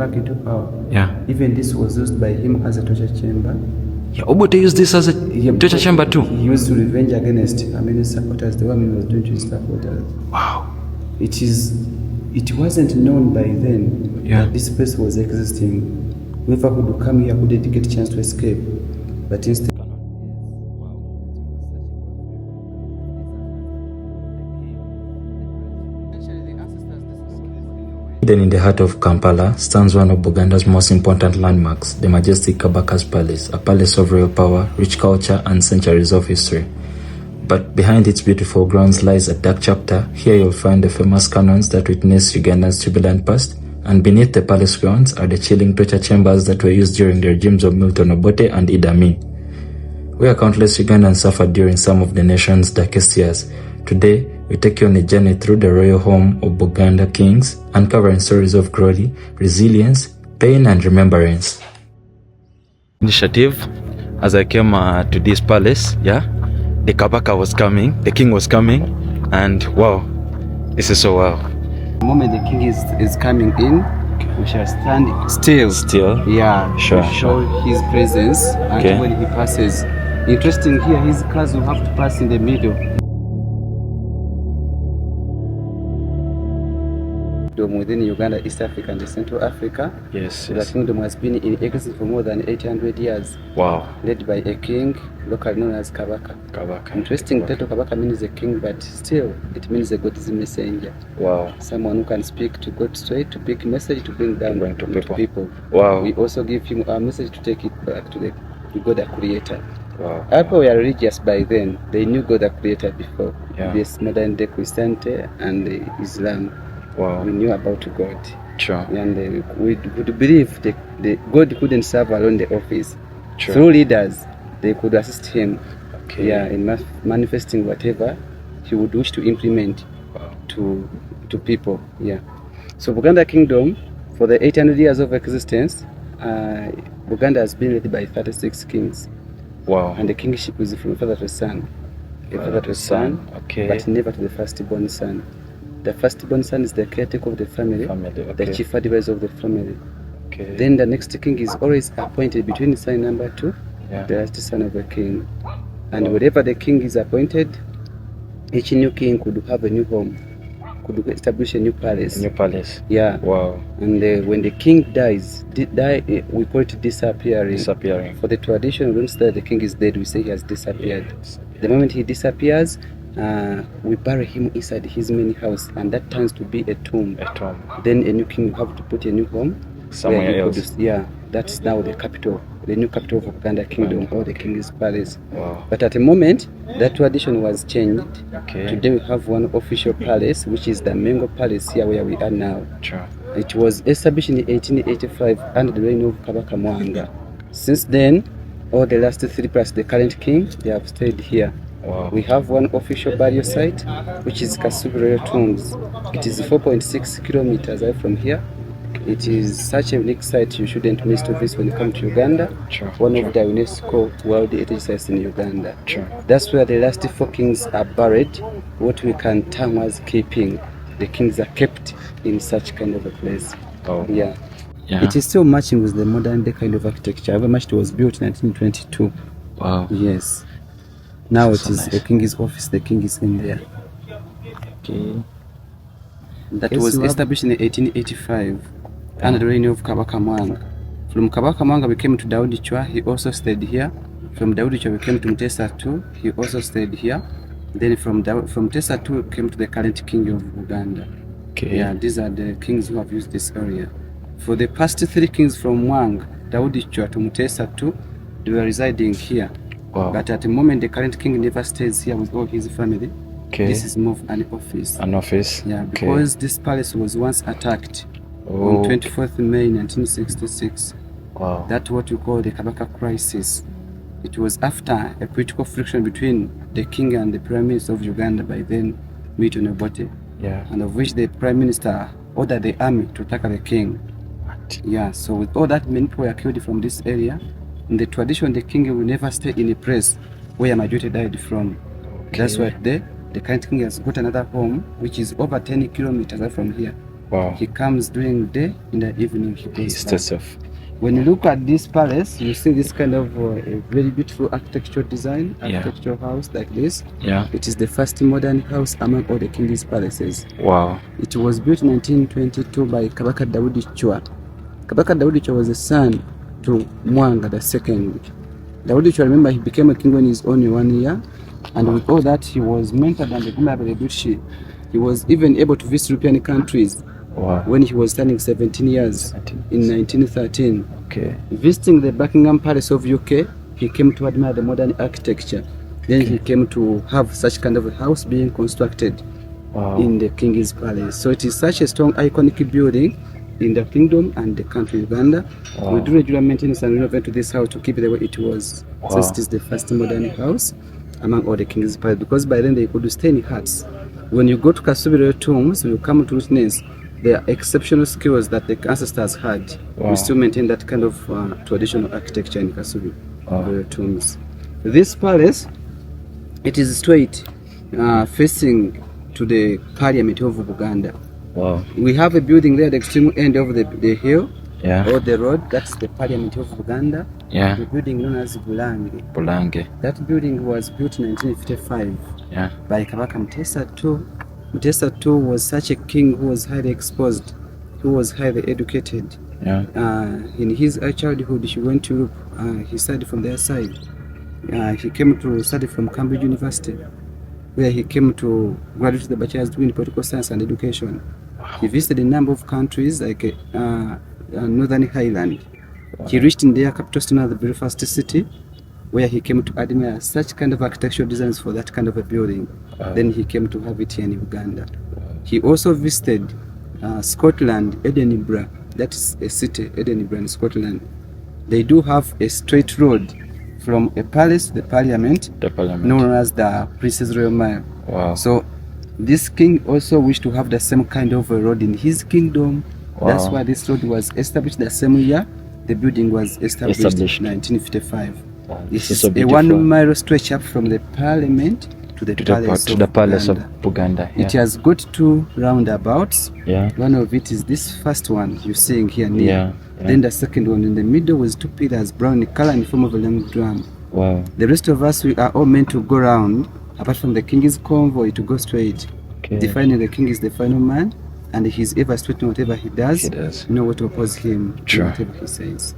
back into power. Yeah. Even this was used by him as a torture chamber. Yeah, Obote used this as a torture chamber too. He used to revenge against many supporters. The one he was doing to his supporters. Wow. It wasn't known by then that this place was existing. Whoever could come here couldn't get a chance to escape, but instead. Hidden in the heart of Kampala stands one of Buganda's most important landmarks, the majestic Kabaka Palace, a palace of royal power, rich culture, and centuries of history. But behind its beautiful grounds lies a dark chapter. Here you'll find the famous cannons that witnessed Uganda's turbulent past, and beneath the palace grounds are the chilling torture chambers that were used during the regimes of Milton Obote and Idi Amin, where countless Ugandans suffered during some of the nation's darkest years. Today, we take you on a journey through the royal home of Buganda kings, uncovering stories of glory, resilience, pain, and remembrance. Initiative, as I came to this palace, the Kabaka was coming, the king was coming, and wow, this is so wow. The moment the king is coming in, we shall stand still. Yeah, sure. To show his presence, and when he passes. Interesting here, his cars will have to pass in the middle. Within Uganda, East Africa, and Central Africa. Yes. The kingdom has been in existence for more than 800 years. Wow. Led by a king, locally known as Kabaka. Interesting title, Kabaka means a king, but still it means a God's messenger. Wow. Someone who can speak to God straight, to pick message, to bring down to people. Wow. We also give him our message to take it back to God the Creator. Wow. People were religious by then. They knew God the Creator before. Yeah. This modern day Christianity and Islam. Wow. We knew about God. Sure. And we would believe the God couldn't serve alone the office. Sure. Through leaders, they could assist him. Okay. Yeah, in manifesting whatever he would wish to implement to people. Yeah. So Buganda Kingdom, for the 800 years of existence, Buganda has been led by 36 kings. Wow. And the kingship is from father to son. Father to son, okay. But never to the firstborn son. The firstborn son is the caretaker of the family, okay. The chief advisor of the family. Okay. Then the next king is always appointed between son number 2, the last son of a king. And wherever the king is appointed, each new king could have a new home, could establish a new palace. Yeah. Wow. And when the king dies, we call it disappearing. For the tradition, once the king is dead, we say he has disappeared. The moment he disappears, we bury him inside his main house, and that turns to be a tomb. Then a new king will have to put a new home somewhere else. That's now the capital, the new capital of Buganda Kingdom, or the King's Palace. Wow. But at the moment, that tradition was changed. Okay. Today we have one official palace, which is the Mengo Palace here where we are now. Sure. It was established in 1885 under the reign of Kabaka Mwanga. Since then, all the last 3 plus the current king, they have stayed here. Wow. We have one official burial site, which is Kasubi Royal Tombs. It is 4.6 kilometers away from here. It is such a unique site you shouldn't miss to visit when you come to Uganda. Sure. One of the UNESCO World Heritage Sites in Uganda. Sure. That's where the last 4 kings are buried, what we can term as keeping. The kings are kept in such kind of a place. Oh. Yeah. It is still matching with the modern day kind of architecture. However much it was built in 1922. Wow. Yes. Now it is nice. the king's office, the king is in there. Okay. That was established in 1885 under the reign of Kabaka Mwanga. From Kabaka Mwanga we came to Daudi Chwa, he also stayed here. From Daudi Chwa we came to Mutesa II, he also stayed here. Then from Mutesa II we came to the current king of Uganda. Okay. Yeah, these are the kings who have used this area. For the past 3 kings from Mwanga, Daudi Chwa to Mutesa II, they were residing here. Wow. But at the moment, the current king never stays here with all his family. Okay. This is more of an office. An office? Yeah, because this palace was once attacked on 24th May 1966. Wow. That's what we call the Kabaka crisis. It was after a political friction between the king and the prime minister of Uganda by then, Milton Obote. Yeah. And of which the prime minister ordered the army to attack the king. What? Yeah, so with all that, many people were killed from this area. In the tradition, the king will never stay in a place where majority died from. Okay. That's why the current king has got another home, which is over 10 kilometers away from here. Wow. He comes during the day, in the evening he goes Stays back. off. When you look at this palace, you see this kind of a very beautiful architectural design, architectural house like this. Yeah. It is the first modern house among all the king's palaces. Wow. It was built in 1922 by Kabaka Chwa. Kabaka Chwa was the son to Mwanga II. Chwa, remember, he became a king when he was only 1 year, and with all that, he was mentored and became a British. He was even able to visit European countries. Wow. When he was turning 17 years in 1913. Okay. Visiting the Buckingham Palace of UK, he came to admire the modern architecture. Then he came to have such kind of a house being constructed in the King's Palace. So it is such a strong iconic building in the kingdom and the country Uganda. We do regular maintenance and renovate to this house to keep it the way it was. Since it is the first modern house among all the King's Palace, because by then they could stay in huts. When you go to Kasubiro tombs, you come to witness the exceptional skills that the ancestors had. We still maintain that kind of traditional architecture in Kasubi tombs. This palace, it is straight facing to the Parliament of Uganda. Wow. We have a building there at the extreme end of the hill or the road. That's the Parliament of Uganda. Yeah. The building known as Bulange. Bulange. That building was built in 1955 by Kabaka Mutesa II. Mutesa II was such a king who was highly exposed, who was highly educated. In his childhood, he went to Europe. He studied from their side. He came to study from Cambridge University, where he came to graduate the bachelor's degree in political science and education. He visited a number of countries like Northern Highland. He reached in their capital city, the Belfast city, where he came to admire such kind of architectural designs for that kind of a building. Then he came to have it here in Uganda. He also visited Scotland, Edinburgh. That is a city, Edinburgh in Scotland. They do have a straight road from a palace to the parliament, known as the Princess Royal Mile. Wow. So this king also wished to have the same kind of a road in his kingdom. That's why this road was established the same year the building was established. In 1955. This is a 1 mile stretch up from the parliament to the palace of Buganda. It has got 2 roundabouts. One of it is this first one you're seeing here near. Then the second one in the middle with 2 pillars, brown in color in the form of a long drum. The rest of us, we are all meant to go round, apart from the king's convoy, to go straight. Defining the king is the final man, and he's ever straight in whatever he does. No way to oppose him in whatever he says.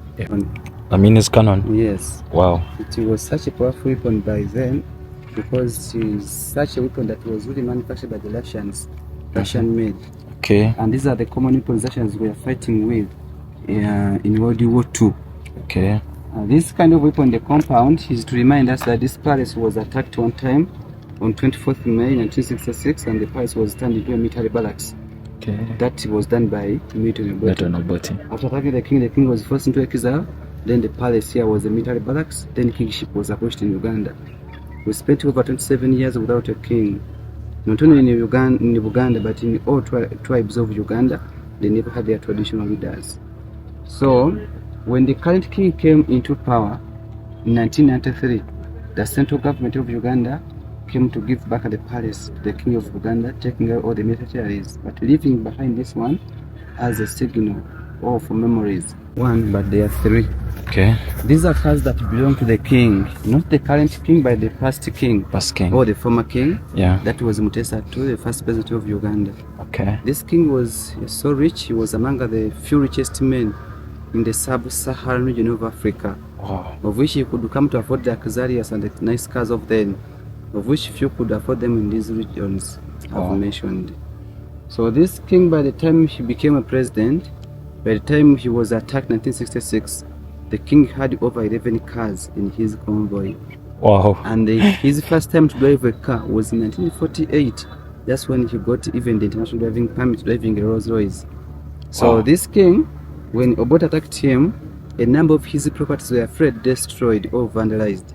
I mean, it's canon. Yes. Wow. It was such a powerful weapon by then, because it's such a weapon that was really manufactured by the Russians, Russian made. And these are the common weapons Russians were fighting with in World War II. This kind of weapon, the compound, is to remind us that this palace was attacked one time on 24th May 1966, and the palace was turned into a military barracks. That was done by Milton Obote. After attacking the king was forced into exile. Then the palace here was a military barracks. Then kingship was abolished in Uganda. We spent over 27 years without a king. Not only in Uganda, but in all tribes of Uganda, they never had their traditional leaders. So, when the current king came into power in 1993, the central government of Uganda came to give back the palace to the king of Uganda, taking out all the militaries, but leaving behind this one as a signal or for memories. One, but there are 3. These are cars that belong to the king, not the current king, but the past king, or the former king. That was Mutesa II, the first president of Uganda. This king was so rich; he was among the few richest men in the sub-Saharan region of Africa, of which he could come to afford the Xarias and the nice cars of then, of which few could afford them in these regions I've mentioned. So this king, by the time he became a president, by the time he was attacked in 1966, the king had over 11 cars in his convoy. And his first time to drive a car was in 1948. That's when he got even the international driving permit, driving a Rolls Royce. So this king, when Obote attacked him, a number of his properties were afraid destroyed or vandalized.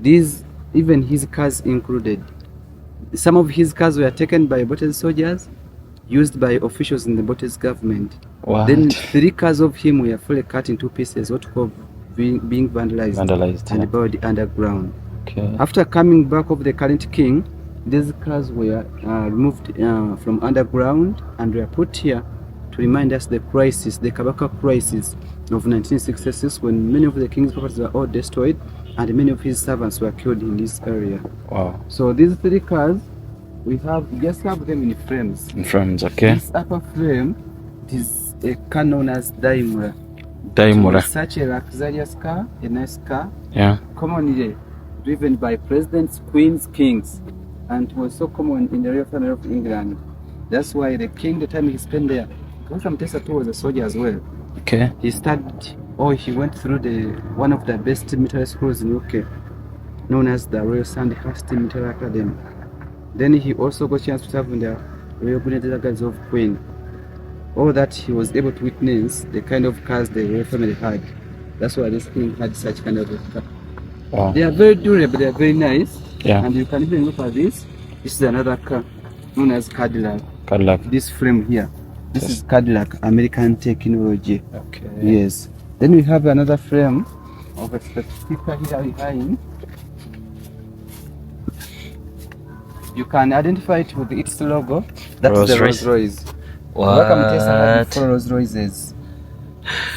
These, even his cars included. Some of his cars were taken by Obote's soldiers, used by officials in the Obote's government. Then 3 cars of him were fully cut into pieces, what called being vandalized and buried underground. After coming back of the current king, these cars were removed from underground and were put here to remind us the crisis, the Kabaka crisis of 1966, when many of the king's properties were all destroyed and many of his servants were killed in this area. Wow. So these 3 cars, we just have them in frames. In frames, okay. This upper frame, it is a car known as Daimura. Daimura. It's such a luxurious car, a nice car. Yeah. Commonly driven by presidents, queens, kings, and it was so common in the royal family of England. That's why the king, the time he spent there, William Tessa too was a soldier as well. Okay. He studied, or he went through one of the best military schools in UK, known as the Royal Sandhurst Military Academy. Then he also got a chance to serve in the Royal Brigade Guards of Queen. All that he was able to witness the kind of cars the royal family had. That's why this king had such kind of a car. Wow. They are very durable, they are very nice. Yeah. And you can even look at this. This is another car known as Cadillac. Cadillac. This frame here. This is Cadillac, American technology. Okay. Yes. Then we have another frame of a sticker here behind. You can identify it with its logo. That's the Rolls Royce. What? 4 Rolls Royces.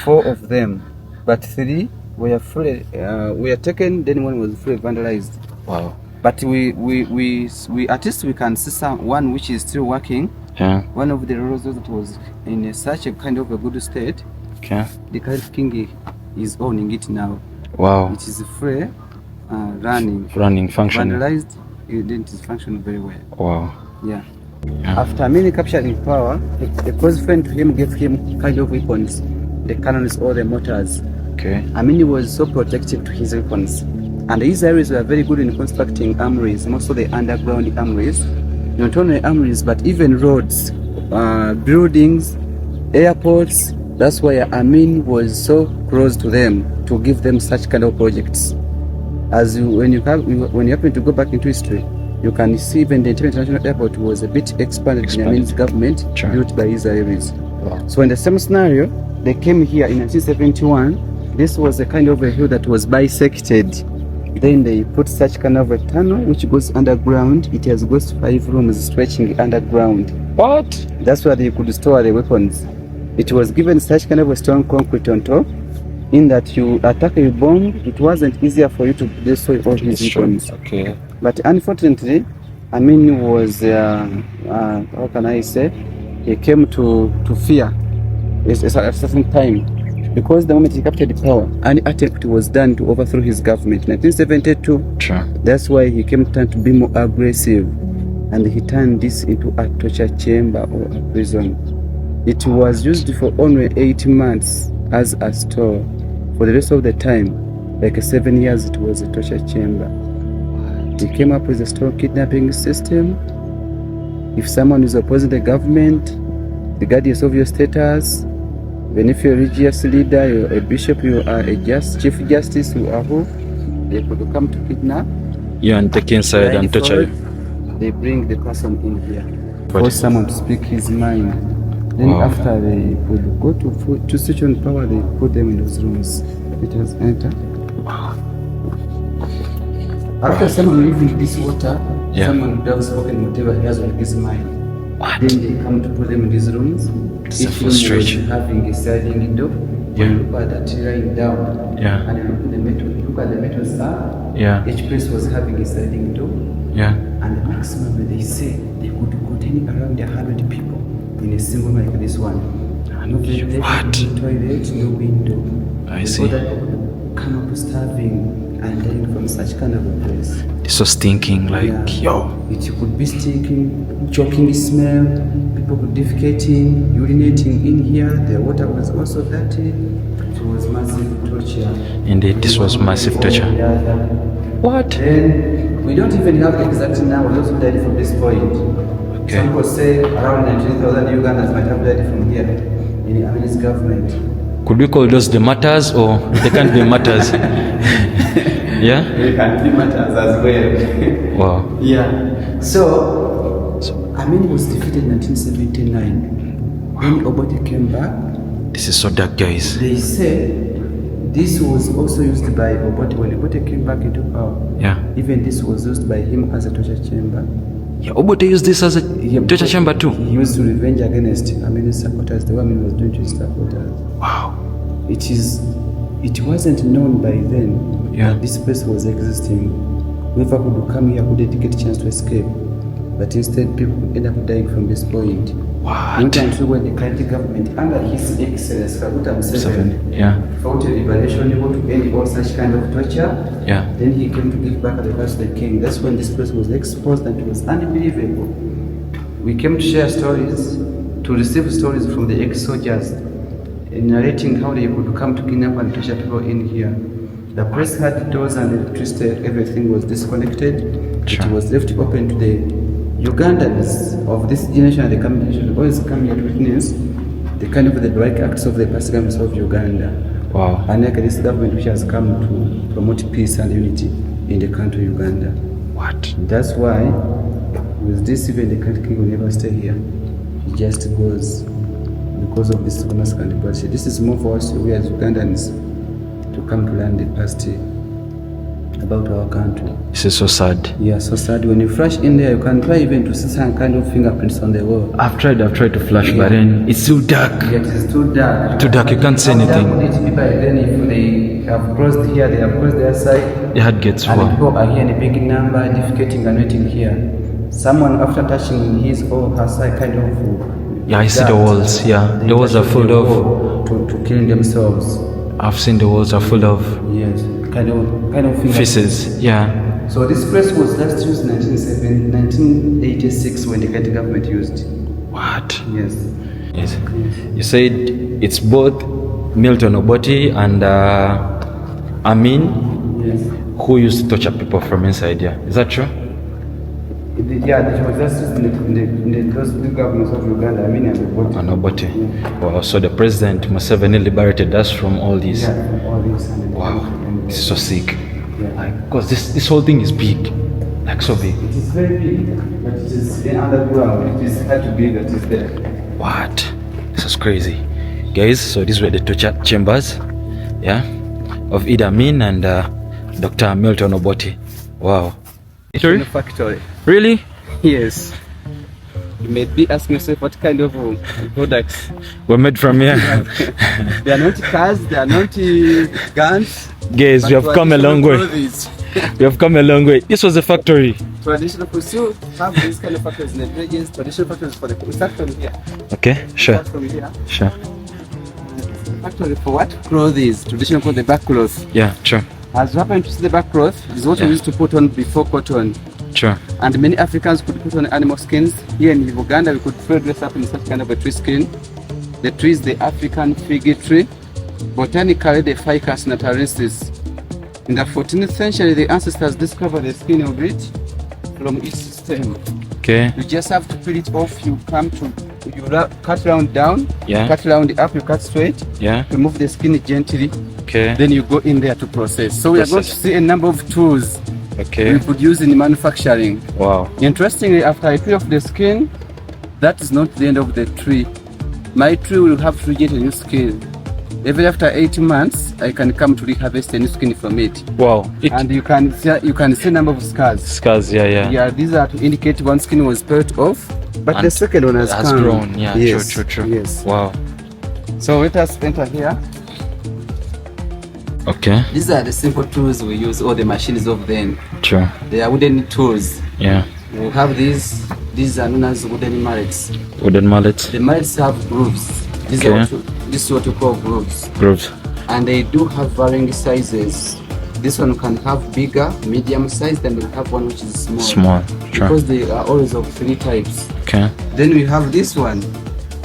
4 of them, but 3 were fully were taken. Then 1 was fully vandalized. Wow. But we at least we can see one which is still working. Yeah. One of the Rolls Royces that was in such a kind of a good state. Okay. The current king is owning it now. Wow. It is free, running, functioning. vandalized. It didn't function very well. Wow. Yeah. After many capturing power, a close friend to him gave him kind of weapons, the cannons or the mortars. Okay. Amini was so protective to his weapons. And his areas were very good in constructing armories, most of the underground armories. Not only armories, but even roads, buildings, airports. That's why Amin was so close to them to give them such kind of projects. As when you happen to go back into history, you can see even the international airport was a bit expanded in Amin's government, built by his areas. Wow. So in the same scenario, they came here in 1971. This was a kind of a hill that was bisected. Then they put such kind of a tunnel which goes underground. It has got 5 rooms stretching underground. What? That's where they could store the weapons. It was given such kind of a strong concrete on top, in that you attack a bomb, it wasn't easier for you to destroy all his weapons. Okay. But unfortunately, Amin was, how can I say, he came to fear at a certain time. Because the moment he captured the power, an attempt was done to overthrow his government. 1972, that's why he came to be more aggressive. And he turned this into a torture chamber or a prison. It was used for only 8 months as a store. For the rest of the time, like 7 years, it was a torture chamber. He came up with a strong kidnapping system. If someone is opposing the government, regardless of your status, even if you're a religious leader, you're a bishop, you are a chief justice, you are who, they could come to kidnap you and take inside and torture you. They bring the person in here, force someone to speak his mind. Then after they would go to switch on power, they put them in those rooms. Let us enter. After someone leaving this water, someone who has spoken whatever he has on his mind. Then they come to put them in these rooms. Each room was having a sliding window. You look at that lying down. And you look at the metal slab. Each place was having a sliding window. And the maximum they say they could contain around 100 people in a single room like this one. No ventilation, no toilet, no window. I see. That come up starving and dying from such kind of a place. This was stinking like, yo. It could be stinking, choking smell, people could defecating, urinating in here. The water was also dirty. It was massive torture. Indeed, this was massive torture. What? Then we don't even have the exact number of those who died from this point. Okay. Some people say around 19,000 Ugandans might have died from here in Amin's government. Could we call those the martyrs, or they can't be martyrs? Yeah? They can be martyrs as well. Wow. Yeah. So Amin was defeated in 1979. When Obote came back. This is so dark, guys. They say this was also used by Obote. When Obote came back into power, even this was used by him as a torture chamber. Yeah, Obote used this as a torture chamber too. He used to revenge against Amin's supporters, the woman was doing to his supporters. Wow. It wasn't known by then that this place was existing. Whoever could come here couldn't get a chance to escape. But instead, people end up dying from this point. What? Until when the country government, under His Excellency Kaguta Museveni, fought a liberation able to end all such kind of torture. Then he came to give back the past to the king. That's when this place was exposed and it was unbelievable. We came to share stories, to receive stories from the ex-soldiers, narrating how they could come to kidnap and torture people in here. The place had doors and electricity, everything was disconnected. It was left open to the Ugandans of this generation and the coming generation always come here to witness the kind of the direct acts of the past governments of Uganda. Wow. And like this government which has come to promote peace and unity in the country Uganda. What? That's why with this even the country king will never stay here. He just goes because of this massacre and bloodshed. This is more for us we as Ugandans to come to learn the past about our country. This is so sad. Yeah, so sad. When you flash in there, you can try even to see some kind of fingerprints on the wall. I've tried to flash, but then it's too dark. Yeah, it is too dark. Too dark, you can't see anything. Then if they have crossed here, they have crossed their side. The heart gets and people are here in a big number, defecating and waiting here. Someone after touching his or her side kind of... Yeah, I see the walls, the walls are full of... To kill themselves. I've seen the walls are full of... Yes, kind of faces, So this place was last used in 1986 when the country government used it. What? Yes. You said it's both Milton Obote and Amin who used to torture people from inside here. Is that true? That was just in those two governments of Uganda, Amin and Obote. And Obote. Wow, so the president Museveni liberated us from all these. Yeah, from all these. Wow, this is so sick. Because this whole thing is big, like so big. It is very big, but it is in underground. It is hard to believe that it's there. What? This is crazy, guys. So these were the torture chambers, of Idi Amin and Dr. Milton Obote. Wow. It's in a factory. Really? Yes. You may be asking yourself what kind of products were made from here. They are not cars, they are not guns. Guys, we have come a long way. We have come a long way. This was a factory. Traditional, we still have these kind of factories in the villages. Traditional factories for the... We start from here. Okay, sure. Start from here. Sure. Factory for what? Clothes. Traditional clothes, the back clothes. Yeah, sure. As you happen to see the back cloth, is what we used to put on before cotton. Sure. And many Africans could put on animal skins. Here in Uganda, we could dress up in such kind of a tree skin. The tree is the African fig tree. Botanically, the Ficus natalensis. In the 14th century, the ancestors discovered the skin of it from its stem. Okay. You just have to peel it off. You cut round down, cut round up, you cut straight. Remove the skin gently. Okay. Then you go in there to process. So we are going to see a number of tools we could use in manufacturing. Wow. Interestingly, after I peel off the skin, that is not the end of the tree. My tree will have to get a new skin. Even after 18 months, I can come to reharvest a new skin from it. Wow. And you can see a number of scars. Scars, yeah. These are to indicate one skin was peeled off, but and the second one has grown. Yeah, yes. True. Yes. Wow. So let us enter here. Okay. These are the simple tools we use, or the machines of them. True. They are wooden tools. Yeah. We have these. These are known as wooden mallets. Wooden mallets. The mallets have grooves. This is what we call grooves. Grooves. And they do have varying sizes. This one can have bigger, medium size, then we have one which is small. Small. True. Because they are always of 3 types. Okay. Then we have this one,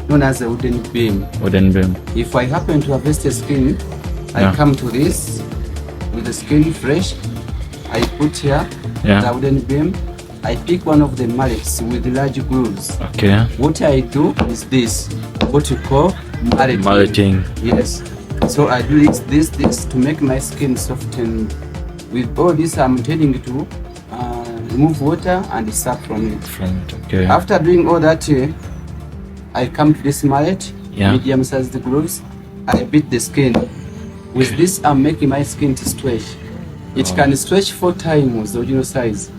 known as a wooden beam. Wooden beam. If I happen to harvest a skin, I come to this with the skin fresh. I put here the wooden beam. I pick one of the mallets with large grooves. Okay. What I do is this, what you call malleting. Malleting. Yes. So I do this to make my skin soften. With all this, I'm intending to remove water and the sap from it. Okay. After doing all that, I come to this mallet, medium-sized grooves. I beat the skin. With this, I'm making my skin to stretch. It can stretch 4 times the original size.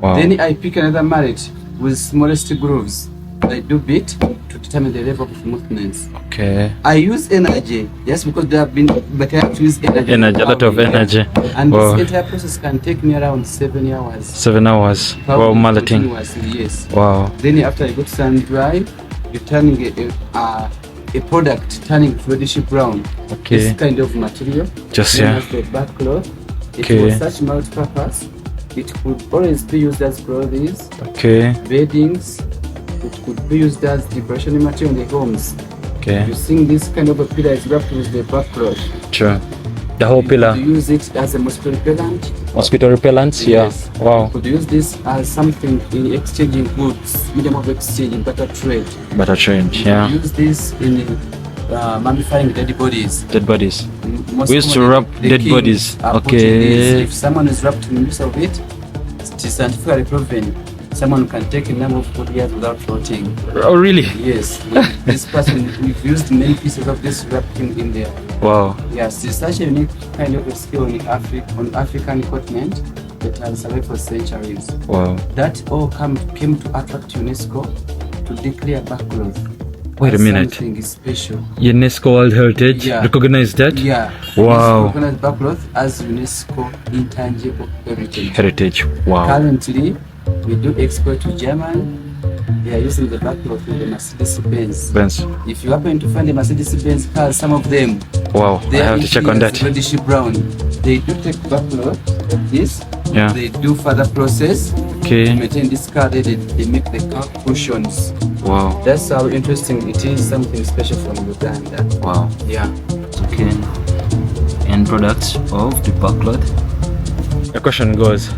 Wow. Then I pick another mallet. with smallest grooves. They do beat to determine the level of smoothness. Okay. I use energy, yes, because they have been, but I have to use energy. Energy, a lot of energy. And Wow. this entire process can take me around 7 hours. 7 hours. Wow, Probably malleting. continuously, yes. Wow. Then after you go to sun dry, you're turning a product turning reddish brown. Okay. This kind of material. Just Then yeah. as the back cloth. It Okay. was such multi-purpose. It could always be used as clothes, Okay. beddings. It could be used as decoration material in the homes. Okay. You see this kind of a pillar is wrapped with the back cloth. Sure. The whole You pillar. could use it as a mosquito repellent. Mosquito repellents. Yes. Yeah. Wow. You could use this as something in exchanging goods, medium of exchange in barter trade. Butter change. You Yeah. could use this in mummifying dead bodies. Dead bodies. Most We used to commonly, wrap the dead kings bodies. are put in Okay. this. If someone is wrapped in use of it, it is scientifically proven. Someone can take a number of 40 years without rotting. Oh, really? Yes, this person, we've used many pieces of this wrapped in there. Wow. Yes, it's such a unique kind of a skill on African continent that has survived for centuries. Wow. That all came to attract UNESCO to declare backcloth. Wait a as minute. Something special. UNESCO World Heritage. Yeah. Recognized that? Yeah. Wow. Recognized backcloth as UNESCO intangible heritage. Heritage. Wow. Currently, we do export to Germany. They are using the backcloth with the Mercedes-Benz. Benz. If you happen to find a Mercedes-Benz car, some of them, Wow. I have to check on that. reddish brown. They do take backcloth like this. Yeah. They do further process to Okay. maintain this car. They make the car cushions. Wow. That's how interesting it is. Something special from Uganda. Wow. Yeah. Okay. End products of the backcloth. The question goes,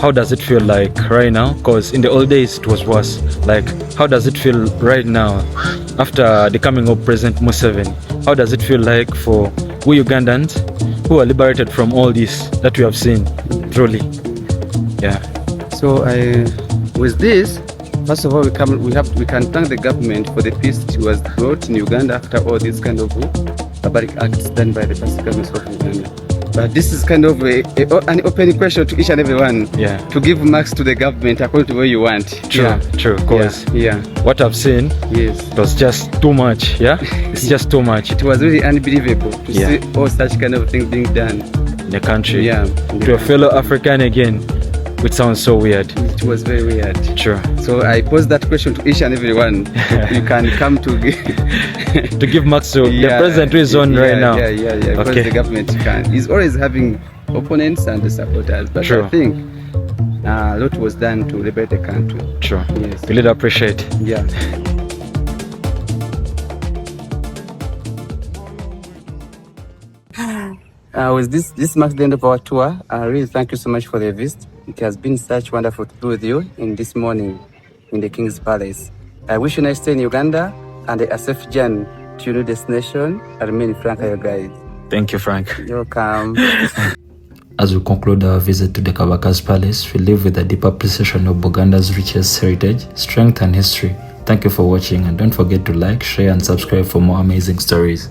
how does it feel like right now? Because in the old days it was worse. Like, how does it feel right now after the coming of President Museveni? How does it feel like for we Ugandans who are liberated from all this that we have seen? Truly. Yeah. So with this, first of all, we can thank the government for the peace that was brought in Uganda after all these kind of barbaric acts done by the past governments of Uganda. But this is kind of an open question to each and everyone. Yeah. To give marks to the government according to where you want. True. Yeah. True. Because Yeah. what I've seen, Yes. it was just too much. Yeah. It's just too much It was really unbelievable to Yeah. see all such kind of things being done. in the country. Yeah. To a fellow African again, which sounds so weird. It was very weird. True. So I pose that question to each and everyone. You can come to To give marks to the president who is on right now. Yeah. Because Okay. the government can. He's always having opponents and supporters. But True. I think a lot was done to liberate the country. True. Yes. We really appreciate. Yeah. With this marks the end of our tour. I really thank you so much for the visit. It has been such wonderful to be with you in this morning in the King's Palace. I wish you a nice stay in Uganda and a safe journey to your new destination. I remain Frank, your guide. Thank you, Frank. You're welcome. As we conclude our visit to the Kabaka's Palace, we live with a deep appreciation of Buganda's richest heritage, strength, and history. Thank you for watching, and don't forget to like, share, and subscribe for more amazing stories.